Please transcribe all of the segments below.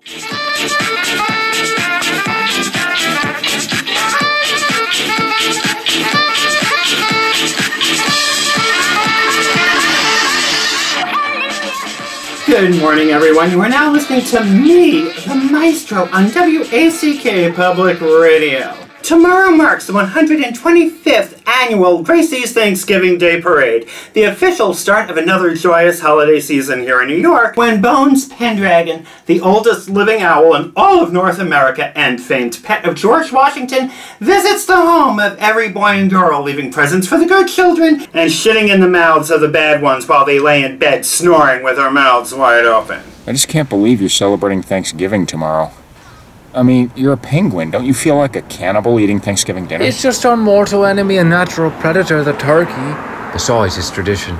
Good morning, everyone. You are now listening to me, the Maestro, on WACK Public Radio. Tomorrow marks the 125th annual Gracie's Thanksgiving Day Parade, the official start of another joyous holiday season here in New York, when Bones Pendragon, the oldest living owl in all of North America and famed pet of George Washington, visits the home of every boy and girl, leaving presents for the good children and shitting in the mouths of the bad ones while they lay in bed snoring with their mouths wide open. I just can't believe you're celebrating Thanksgiving tomorrow. I mean, you're a penguin. Don't you feel like a cannibal eating Thanksgiving dinner? It's just our mortal enemy and natural predator, the turkey. Besides, it's tradition.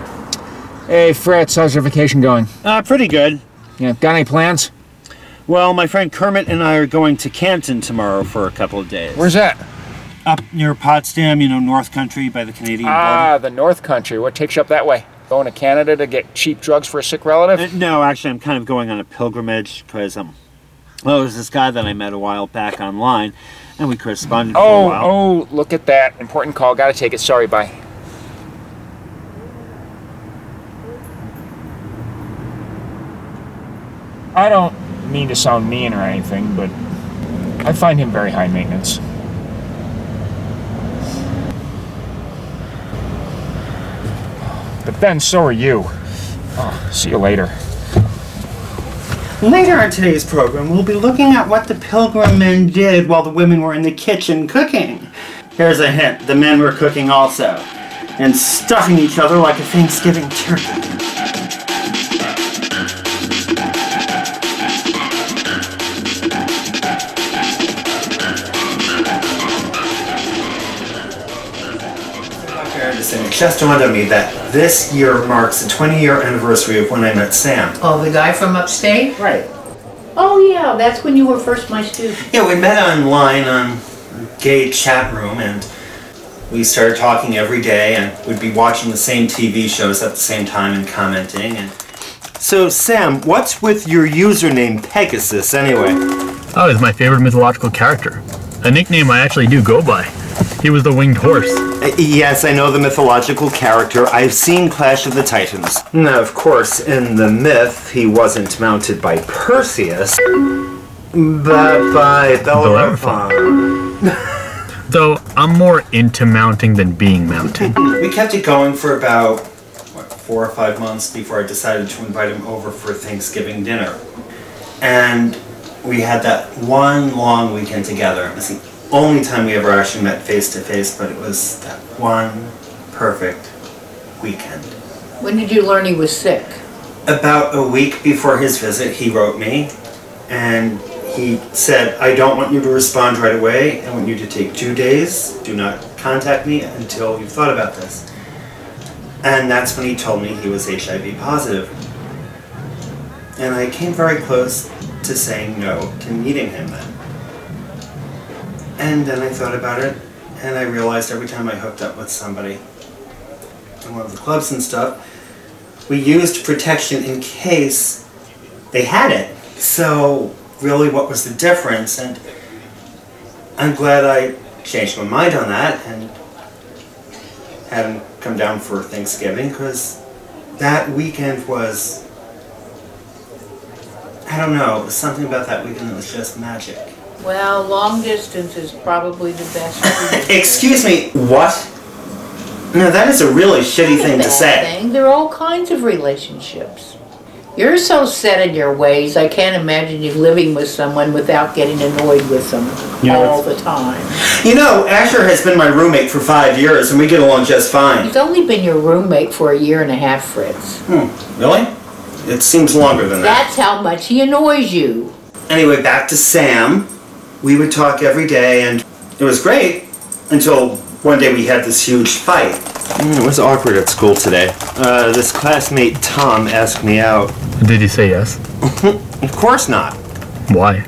Hey, Fritz, how's your vacation going? Pretty good. Yeah, got any plans? Well, my friend Kermit and I are going to Canton tomorrow for a couple of days. Where's that? Up near Potsdam, you know, North Country by the Canadian border. Ah, the North Country. What takes you up that way? Going to Canada to get cheap drugs for a sick relative? No, actually, I'm kind of going on a pilgrimage because well, there's this guy that I met a while back online, and we corresponded for a while. Oh, look at that. Important call. Gotta take it. Sorry, bye. I don't mean to sound mean or anything, but I find him very high maintenance. But then, so are you. Oh, see you later. Later in today's program, we'll be looking at what the Pilgrim men did while the women were in the kitchen cooking. Here's a hint, the men were cooking also, and stuffing each other like a Thanksgiving turkey. It just dawned on me that this year marks the 20-year anniversary of when I met Sam. Oh, the guy from upstate? Right. Oh, yeah, that's when you were first my student. Yeah, we met online on a gay chat room, and we started talking every day, and we'd be watching the same TV shows at the same time and commenting. And so, Sam, what's with your username Pegasus, anyway? Oh, he's my favorite mythological character. A nickname I actually do go by. He was the winged horse. Yes, I know the mythological character. I've seen Clash of the Titans. Now, of course, in the myth, he wasn't mounted by Perseus, but by Bellerophon. Though, I'm more into mounting than being mounted. We kept it going for about, 4 or 5 months before I decided to invite him over for Thanksgiving dinner. And we had that one long weekend together. It was the only time we ever actually met face to face, but it was that one perfect weekend. When did you learn he was sick? About a week before his visit, he wrote me, and he said, I don't want you to respond right away. I want you to take 2 days. Do not contact me until you've thought about this. And that's when he told me he was HIV positive. And I came very close to saying no to meeting him then. And then I thought about it, and I realized every time I hooked up with somebody in one of the clubs and stuff, we used protection in case they had it. So really, what was the difference? And I'm glad I changed my mind on that and had him come down for Thanksgiving, because that weekend was, I don't know, something about that weekend that was just magic. Well, long distance is probably the best. Excuse me, what? No, that is a really shitty thing to say. There are all kinds of relationships. You're so set in your ways, I can't imagine you living with someone without getting annoyed with them all the time. You know, Asher has been my roommate for 5 years, and we get along just fine. He's only been your roommate for 1.5 years, Fritz. Really? It seems longer than that. That's how much he annoys you. Anyway, back to Sam. We would talk every day, and it was great until one day we had this huge fight. It was awkward at school today. This classmate, Tom, asked me out. Did you say yes? Of course not. Why?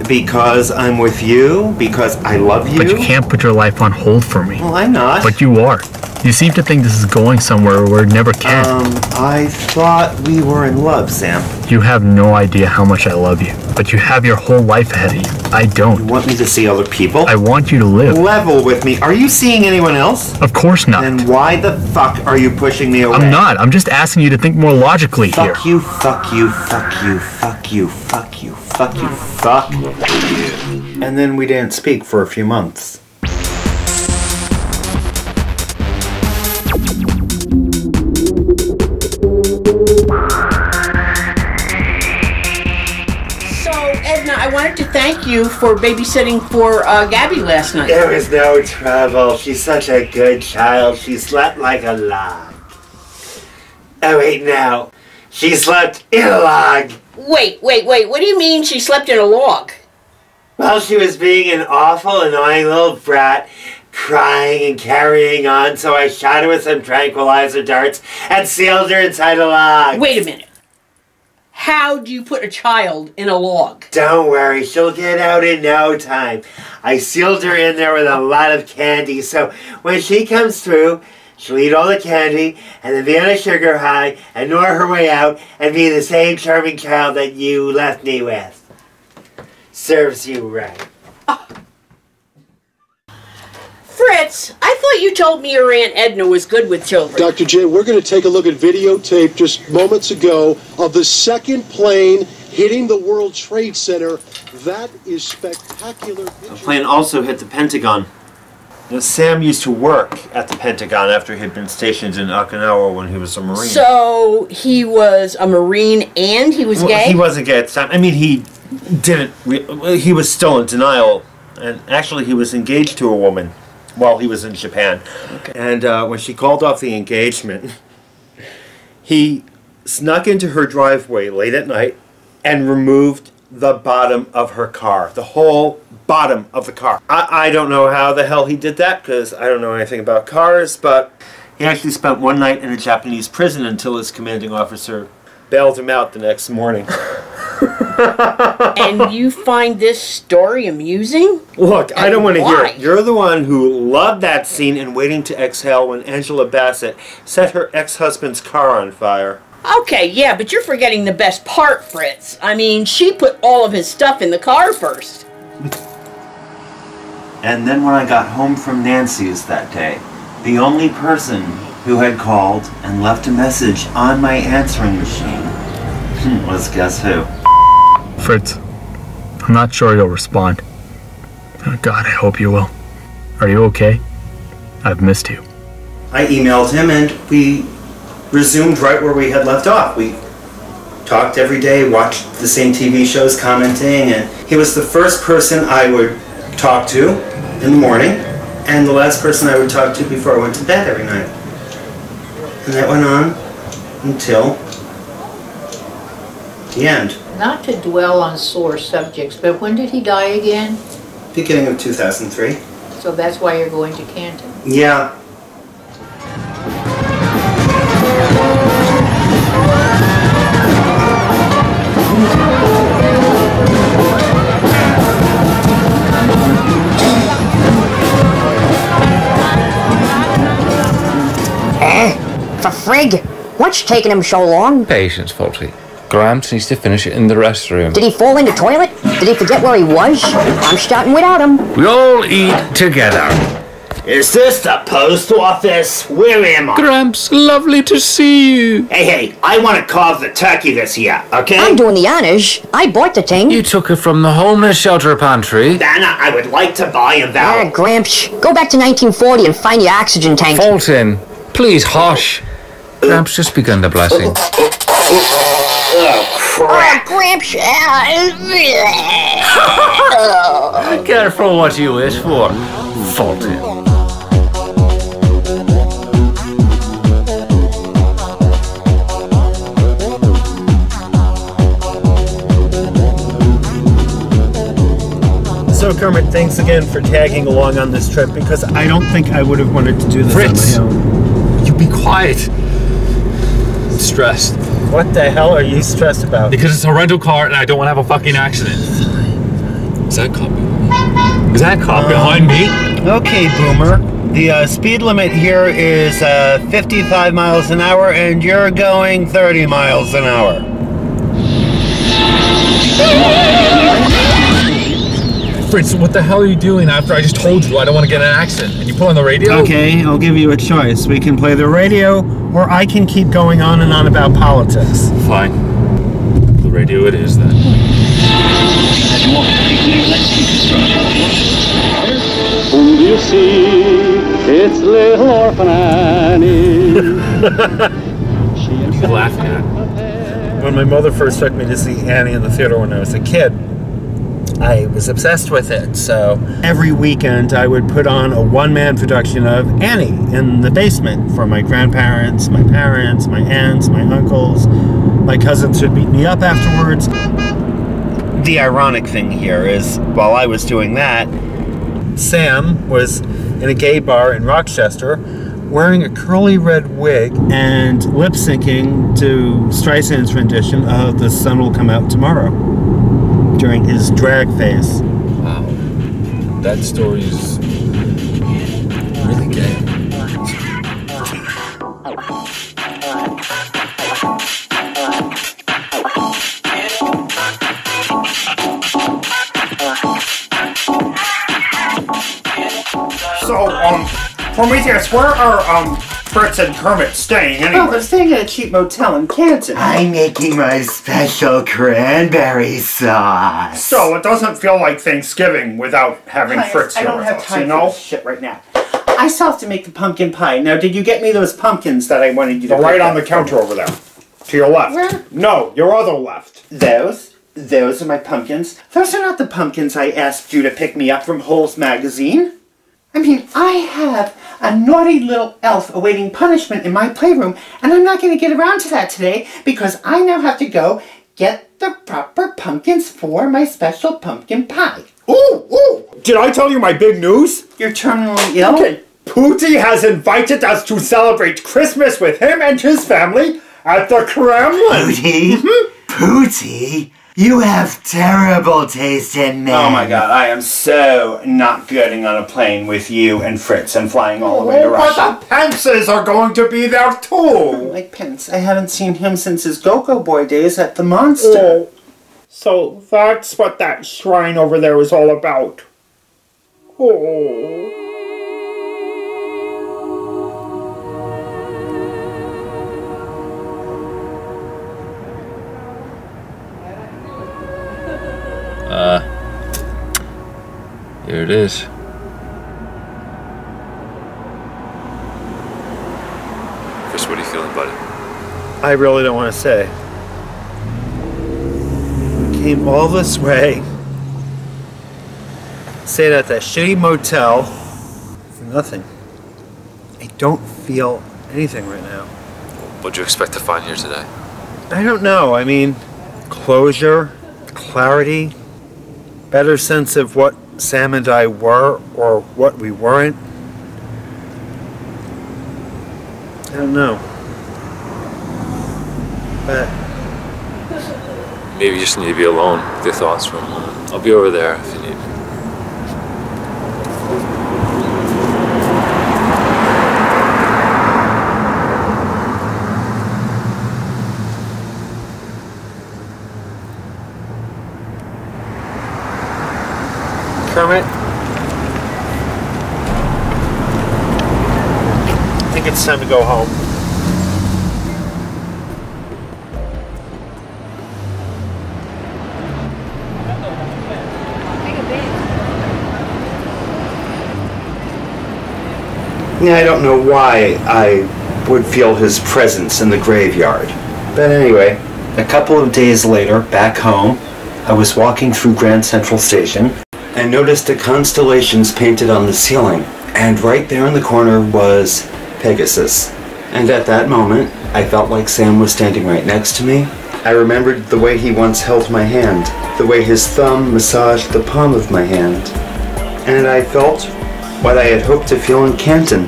Because I'm with you, because I love you. But you can't put your life on hold for me. Well, I'm not. But you are. You seem to think this is going somewhere where it never can. I thought we were in love, Sam. You have no idea how much I love you, but you have your whole life ahead of you. I don't. You want me to see other people? I want you to live. Level with me. Are you seeing anyone else? Of course not. Then why the fuck are you pushing me away? I'm not. I'm just asking you to think more logically here. Fuck you, fuck you, fuck you, fuck you, fuck you, fuck you, fuck you. And then we didn't speak for a few months. I wanted to thank you for babysitting for Gabby last night. There was no trouble. She's such a good child. She slept like a log. Oh, wait, no. She slept in a log. Wait. What do you mean she slept in a log? Well, she was being an awful, annoying little brat, crying and carrying on, so I shot her with some tranquilizer darts and sealed her inside a log. Wait a minute. How do you put a child in a log? Don't worry, she'll get out in no time. I sealed her in there with a lot of candy, so when she comes through, she'll eat all the candy and then be on a sugar high and gnaw her way out and be the same charming child that you left me with. Serves you right. Oh. Fritz, I thought you told me your Aunt Edna was good with children. Dr. J, we're going to take a look at videotape just moments ago of the second plane hitting the World Trade Center. That is spectacular. The plane also hit the Pentagon. Now, Sam used to work at the Pentagon after he'd been stationed in Okinawa when he was a Marine. So he was a Marine and he was gay? He wasn't gay at the time. I mean, he was still in denial. And actually, he was engaged to a woman while he was in Japan. Okay. And when she called off the engagement, he snuck into her driveway late at night and removed the bottom of her car. The whole bottom of the car. I don't know how the hell he did that, because I don't know anything about cars, but he actually spent one night in a Japanese prison until his commanding officer bailed him out the next morning. And you find this story amusing? Look, I don't want to hear it. You're the one who loved that scene in Waiting to Exhale when Angela Bassett set her ex-husband's car on fire. Okay, yeah, but you're forgetting the best part, Fritz. I mean, she put all of his stuff in the car first. And then when I got home from Nancy's that day, the only person who had called and left a message on my answering machine was guess who? Fritz, I'm not sure you'll respond. Oh God, I hope you will. Are you okay? I've missed you. I emailed him and we resumed right where we had left off. We talked every day, watched the same TV shows, commenting, and he was the first person I would talk to in the morning and the last person I would talk to before I went to bed every night. And that went on until the end. Not to dwell on sore subjects, but when did he die again? Beginning of 2003. So that's why you're going to Canton. Yeah. For frig, what's taking him so long? Patience, Faulty. Gramps needs to finish it in the restroom. Did he fall in the toilet? Did he forget where he was? I'm starting without him. We all eat together. Is this the post office? Where am I? Gramps, lovely to see you. Hey, I want to carve the turkey this year, okay? I'm doing the honors. I bought the thing. You took it from the homeless shelter pantry. Dana, I would like to buy a vowel. Gramps, go back to 1940 and find your oxygen tank. Fulton, please hush. Gramps just begun the blessing. Oh, crap. Gramps. Careful what you wish for, Fulton. So Kermit, thanks again for tagging along on this trip, because I don't think I would have wanted to do this Fritz, on my own. you be quiet. I'm stressed. What the hell are you stressed about? Because it's a rental car and I don't want to have a fucking accident. Is that a cop? Is that a cop behind me? Okay, Boomer. The speed limit here is 55 miles an hour, and you're going 30 miles an hour. Fritz, what the hell are you doing after I just told you I don't want to get in an accident? And you put on the radio? Okay, I'll give you a choice. We can play the radio, or I can keep going on and on about politics. Fine. The radio it is, then. Whom do you see? It's little orphan Annie. What are you laughing at? When my mother first took me to see Annie in the theater when I was a kid, I was obsessed with it. So every weekend I would put on a one-man production of Annie in the basement for my grandparents, my parents, my aunts, my uncles. My cousins would beat me up afterwards. The ironic thing here is, while I was doing that, Sam was in a gay bar in Rochester wearing a curly red wig and lip-syncing to Streisand's rendition of The Sun Will Come Out Tomorrow during his drag phase. Wow. That story is really gay. So, Prometheus, where are, Fritz and Kermit staying anyway? Oh, they're staying at a cheap motel in Canton. I'm making my special cranberry sauce. So, it doesn't feel like Thanksgiving without having Fritz here I don't with have us, time you know? for this shit right now. I still have to make the pumpkin pie. Now, did you get me those pumpkins that I wanted you to They're right pick on up the for counter me? over there. To your left. Where? No, your other left. Those are my pumpkins. Those are not the pumpkins I asked you to pick me up from Hole's magazine. I mean, I have a naughty little elf awaiting punishment in my playroom, and I'm not going to get around to that today because I now have to go get the proper pumpkins for my special pumpkin pie. Ooh! Did I tell you my big news? You're terminally ill? Okay, Pootie has invited us to celebrate Christmas with him and his family at the Kremlin. Pootie? Pootie? You have terrible taste in men. Oh my god, I am so not getting on a plane with you and Fritz and flying all the way to Russia. But the Pences are going to be there too. Like Pence, I haven't seen him since his Go-Go Boy days at the Monster. Oh, so that's what that shrine over there is all about. Oh. Here it is. Chris, what are you feeling, buddy? I really don't want to say. We came all this way, stayed at that shitty motel for nothing. I don't feel anything right now. What'd you expect to find here today? I don't know. I mean, closure, clarity, better sense of what Sam and I were or what we weren't. I don't know. But Maybe you just need to be alone with your thoughts for a moment. I'll be over there if you need me. Kermit, I think it's time to go home. Yeah, I don't know why I would feel his presence in the graveyard. But anyway, a couple of days later, back home, I was walking through Grand Central Station and noticed the constellations painted on the ceiling. And right there in the corner was Pegasus. And at that moment, I felt like Sam was standing right next to me. I remembered the way he once held my hand, the way his thumb massaged the palm of my hand. And I felt what I had hoped to feel in Canton.